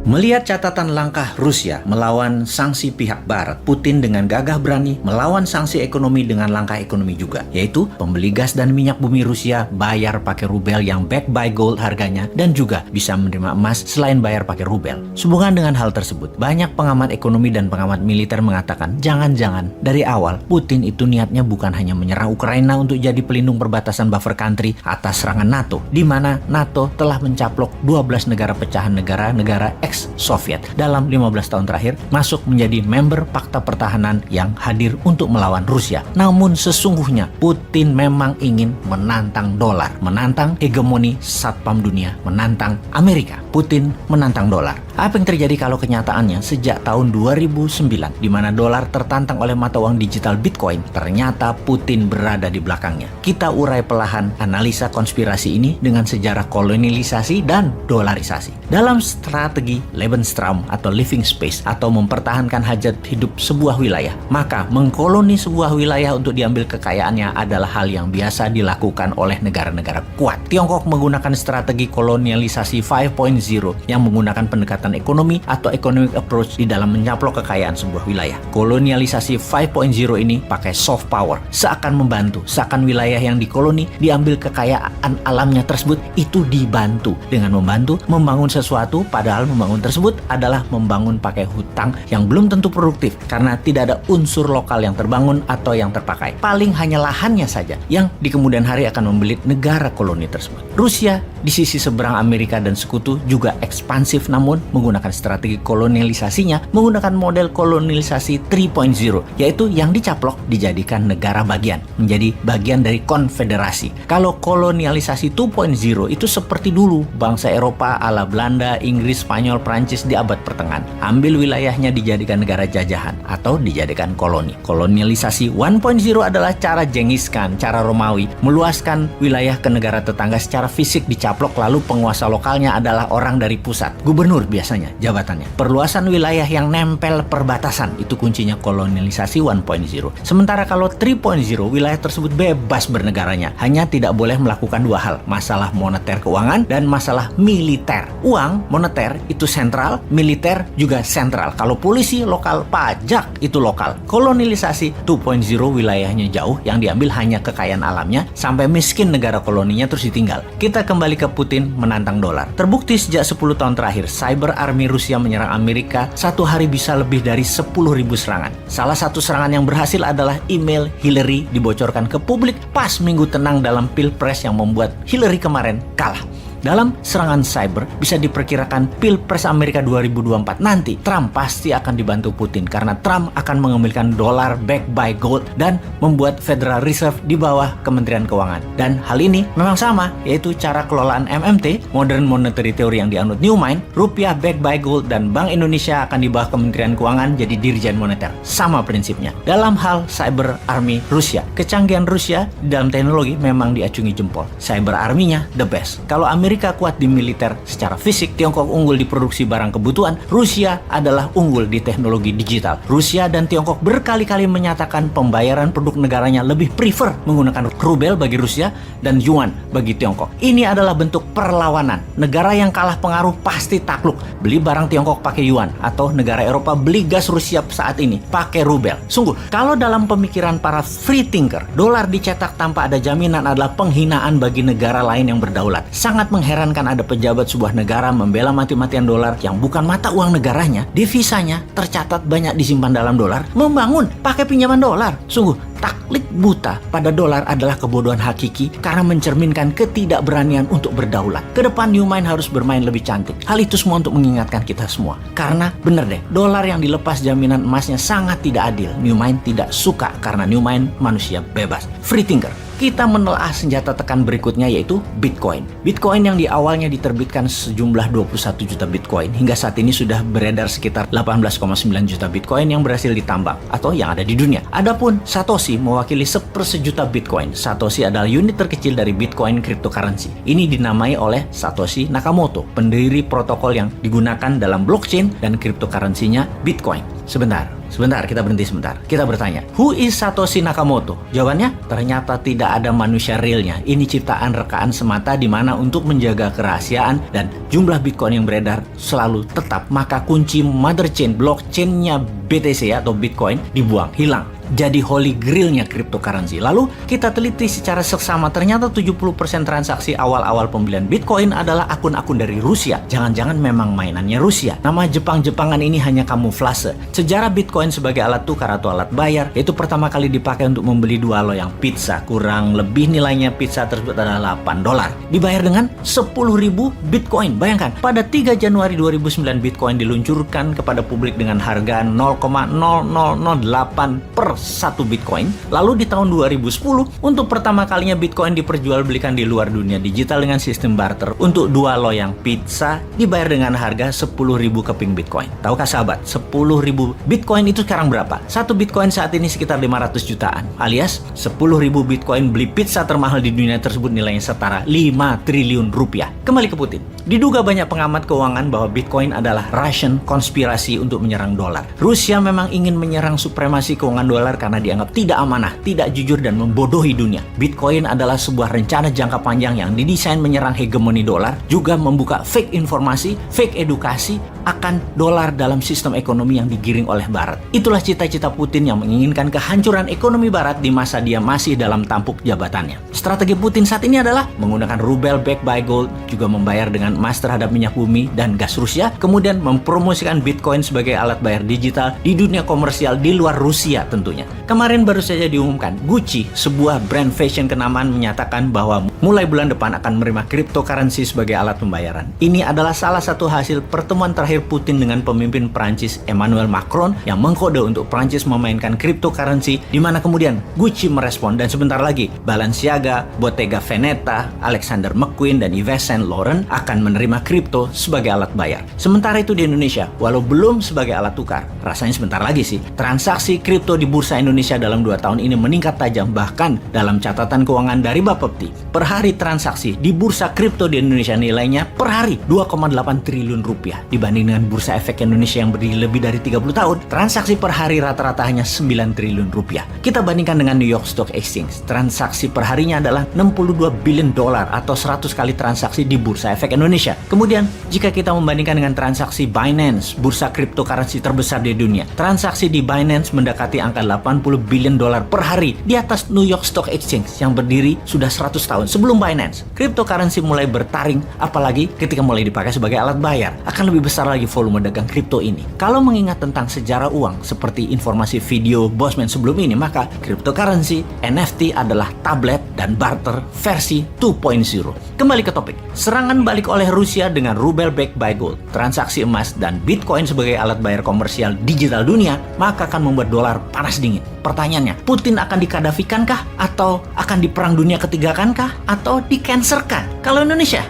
Melihat catatan langkah Rusia melawan sanksi pihak Barat, Putin dengan gagah berani melawan sanksi ekonomi dengan langkah ekonomi juga, yaitu pembeli gas dan minyak bumi Rusia bayar pakai rubel yang backed by gold harganya dan juga bisa menerima emas selain bayar pakai rubel. Sehubungan dengan hal tersebut, banyak pengamat ekonomi dan pengamat militer mengatakan jangan-jangan dari awal Putin itu niatnya bukan hanya menyerang Ukraina untuk jadi pelindung perbatasan buffer country atas serangan NATO, di mana NATO telah mencaplok 12 negara pecahan negara ex-Soviet dalam 15 tahun terakhir masuk menjadi member Pakta Pertahanan yang hadir untuk melawan Rusia. Namun sesungguhnya Putin memang ingin menantang dolar, menantang hegemoni satpam dunia, menantang Amerika. Putin menantang dolar. Apa yang terjadi kalau kenyataannya sejak tahun 2009 di mana dolar tertantang oleh mata uang digital Bitcoin, ternyata Putin berada di belakangnya. Kita urai perlahan analisa konspirasi ini dengan sejarah kolonialisasi dan dolarisasi. Dalam strategi Lebensraum atau living space atau mempertahankan hajat hidup sebuah wilayah, maka mengkoloni sebuah wilayah untuk diambil kekayaannya adalah hal yang biasa dilakukan oleh negara-negara kuat. Tiongkok menggunakan strategi kolonialisasi 5.0 yang menggunakan pendekatan ekonomi atau economic approach di dalam mencaplok kekayaan sebuah wilayah. Kolonialisasi 5.0 ini pakai soft power, seakan membantu, seakan wilayah yang dikoloni diambil kekayaan alamnya tersebut itu dibantu dengan membantu membangun sesuatu, padahal membangun tersebut adalah membangun pakai hutang yang belum tentu produktif karena tidak ada unsur lokal yang terbangun atau yang terpakai. Paling hanya lahannya saja yang di kemudian hari akan membelit negara koloni tersebut. Rusia di sisi seberang Amerika dan sekutu juga ekspansif, namun menggunakan strategi kolonialisasinya menggunakan model kolonialisasi 3.0, yaitu yang dicaplok dijadikan negara bagian, menjadi bagian dari konfederasi. Kalau kolonialisasi 2.0 itu seperti dulu bangsa Eropa ala Belanda, Inggris, Spanyol, Prancis di abad pertengahan. Ambil wilayahnya dijadikan negara jajahan atau dijadikan koloni. Kolonialisasi 1.0 adalah cara Genghis Khan, cara Romawi, meluaskan wilayah ke negara tetangga secara fisik dicaplok, lalu penguasa lokalnya adalah orang dari pusat. Gubernur biasanya jabatannya. Perluasan wilayah yang nempel perbatasan, itu kuncinya kolonialisasi 1.0. Sementara kalau 3.0, wilayah tersebut bebas bernegaranya. Hanya tidak boleh melakukan dua hal, masalah moneter keuangan dan masalah militer. Uang, moneter itu sentral, militer juga sentral. Kalau polisi lokal, pajak itu lokal. Kolonialisasi 2.0 wilayahnya jauh, yang diambil hanya kekayaan alamnya, sampai miskin negara koloninya terus ditinggal. Kita kembali ke Putin menantang dolar. Terbukti sejak 10 tahun terakhir, cyber army Rusia menyerang Amerika satu hari bisa lebih dari 10.000 serangan. Salah satu serangan yang berhasil adalah email Hillary dibocorkan ke publik pas minggu tenang dalam Pilpres yang membuat Hillary kemarin kalah. Dalam serangan cyber, bisa diperkirakan Pilpres Amerika 2024 nanti Trump pasti akan dibantu Putin karena Trump akan mengambilkan dolar backed by gold dan membuat Federal Reserve di bawah Kementerian Keuangan. Dan hal ini memang sama, yaitu cara kelolaan MMT, Modern Monetary Theory yang dianut Newman, rupiah backed by gold dan Bank Indonesia akan di bawah Kementerian Keuangan jadi Dirjen Moneter. Sama prinsipnya. Dalam hal cyber army Rusia, kecanggihan Rusia di dalam teknologi memang diacungi jempol. Cyber army-nya the best. Kalau Amerika kuat di militer secara fisik, Tiongkok unggul di produksi barang kebutuhan, Rusia adalah unggul di teknologi digital. Rusia dan Tiongkok berkali-kali menyatakan pembayaran produk negaranya lebih prefer menggunakan rubel bagi Rusia dan yuan bagi Tiongkok. Ini adalah bentuk perlawanan. Negara yang kalah pengaruh pasti takluk. Beli barang Tiongkok pakai yuan, atau negara Eropa beli gas Rusia saat ini pakai rubel. Sungguh, kalau dalam pemikiran para free thinker, dolar dicetak tanpa ada jaminan adalah penghinaan bagi negara lain yang berdaulat. Sangat mengherankan ada pejabat sebuah negara membela mati-matian dolar yang bukan mata uang negaranya, devisanya tercatat banyak disimpan dalam dolar, membangun pakai pinjaman dolar. Sungguh, taklid buta pada dolar adalah kebodohan hakiki karena mencerminkan ketidakberanian untuk berdaulat. Kedepan Newman harus bermain lebih cantik. Hal itu semua untuk mengingatkan kita semua. Karena bener deh, dolar yang dilepas jaminan emasnya sangat tidak adil. Newman tidak suka karena Newman manusia bebas. Free thinker. Kita menelaah senjata tekan berikutnya, yaitu Bitcoin. Bitcoin yang di awalnya diterbitkan sejumlah 21 juta Bitcoin, hingga saat ini sudah beredar sekitar 18,9 juta Bitcoin yang berhasil ditambang atau yang ada di dunia. Adapun Satoshi mewakili 1/1 Bitcoin. Satoshi adalah unit terkecil dari Bitcoin cryptocurrency. Ini dinamai oleh Satoshi Nakamoto, pendiri protokol yang digunakan dalam blockchain dan cryptocurrency-nya Bitcoin. Sebentar, kita berhenti sebentar. Kita bertanya, who is Satoshi Nakamoto? Jawabannya, ternyata tidak ada manusia realnya. Ini ciptaan rekaan semata di mana untuk menjaga kerahasiaan dan jumlah Bitcoin yang beredar selalu tetap, maka kunci mother chain, blockchain-nya BTC atau Bitcoin dibuang, hilang. Jadi holy grail-nya cryptocurrency. Lalu kita teliti secara seksama, ternyata 70% transaksi awal-awal pembelian Bitcoin adalah akun-akun dari Rusia. Jangan-jangan memang mainannya Rusia. Nama Jepang-Jepangan ini hanya kamuflase. Sejarah Bitcoin sebagai alat tukar atau alat bayar, yaitu pertama kali dipakai untuk membeli 2 loyang pizza. Kurang lebih nilainya pizza tersebut adalah $8. Dibayar dengan 10.000 Bitcoin. Bayangkan, pada 3 Januari 2009 Bitcoin diluncurkan kepada publik dengan harga 0,0008 per 1 Bitcoin. Lalu di tahun 2010, untuk pertama kalinya Bitcoin diperjualbelikan di luar dunia digital dengan sistem barter. Untuk 2 loyang pizza dibayar dengan harga 10.000 keping Bitcoin. Tahukah sahabat, 10.000 Bitcoin itu sekarang berapa? 1 Bitcoin saat ini sekitar 500 jutaan. Alias 10.000 Bitcoin beli pizza termahal di dunia tersebut nilainya setara 5 triliun rupiah. Kembali ke Putin. Diduga banyak pengamat keuangan bahwa Bitcoin adalah Russian konspirasi untuk menyerang dolar. Rusia memang ingin menyerang supremasi keuangan dolar karena dianggap tidak amanah, tidak jujur, dan membodohi dunia. Bitcoin adalah sebuah rencana jangka panjang yang didesain menyerang hegemoni dolar, juga membuka fake informasi, fake edukasi akan dolar dalam sistem ekonomi yang digiring oleh Barat. Itulah cita-cita Putin yang menginginkan kehancuran ekonomi Barat di masa dia masih dalam tampuk jabatannya. Strategi Putin saat ini adalah menggunakan rubel backed by gold, juga membayar dengan emas terhadap minyak bumi dan gas Rusia, kemudian mempromosikan Bitcoin sebagai alat bayar digital di dunia komersial di luar Rusia tentunya. Kemarin baru saja diumumkan, Gucci, sebuah brand fashion kenamaan, menyatakan bahwa mulai bulan depan akan menerima cryptocurrency sebagai alat pembayaran. Ini adalah salah satu hasil pertemuan terakhir Putin dengan pemimpin Prancis Emmanuel Macron yang mengkode untuk Prancis memainkan cryptocurrency, di mana kemudian Gucci merespon, dan sebentar lagi Balenciaga, Bottega Veneta, Alexander McQueen, dan Yves Saint Laurent akan menerima kripto sebagai alat bayar. Sementara itu di Indonesia, walau belum sebagai alat tukar, rasanya sebentar lagi sih, transaksi kripto di Bursa Indonesia dalam 2 tahun ini meningkat tajam. Bahkan dalam catatan keuangan dari Bapepti, per hari transaksi di bursa kripto di Indonesia nilainya per hari 2,8 triliun rupiah. Dibanding dengan Bursa Efek Indonesia yang berdiri lebih dari 30 tahun, transaksi per hari rata-rata hanya 9 triliun rupiah. Kita bandingkan dengan New York Stock Exchange, transaksi per harinya adalah 62 billion dolar atau 100 kali transaksi di Bursa Efek Indonesia. Kemudian, jika kita membandingkan dengan transaksi Binance, bursa cryptocurrency terbesar di dunia, transaksi di Binance mendekati angka 80 billion dolar per hari, di atas New York Stock Exchange yang berdiri sudah 100 tahun sebelum Binance. Cryptocurrency mulai bertaring, apalagi ketika mulai dipakai sebagai alat bayar. Akan lebih besar lagi volume dagang kripto ini. Kalau mengingat tentang sejarah uang seperti informasi video Bosman sebelum ini, maka cryptocurrency, NFT adalah tablet dan barter versi 2.0. Kembali ke topik. Serangan balik oleh Rusia dengan rubel backed by gold, transaksi emas, dan Bitcoin sebagai alat bayar komersial digital dunia, maka akan membuat dolar panas dingin. Pertanyaannya, Putin akan dikadafikankah? Atau akan diperang dunia ketiga kankah? Atau di-cancerkan? Kalau Indonesia,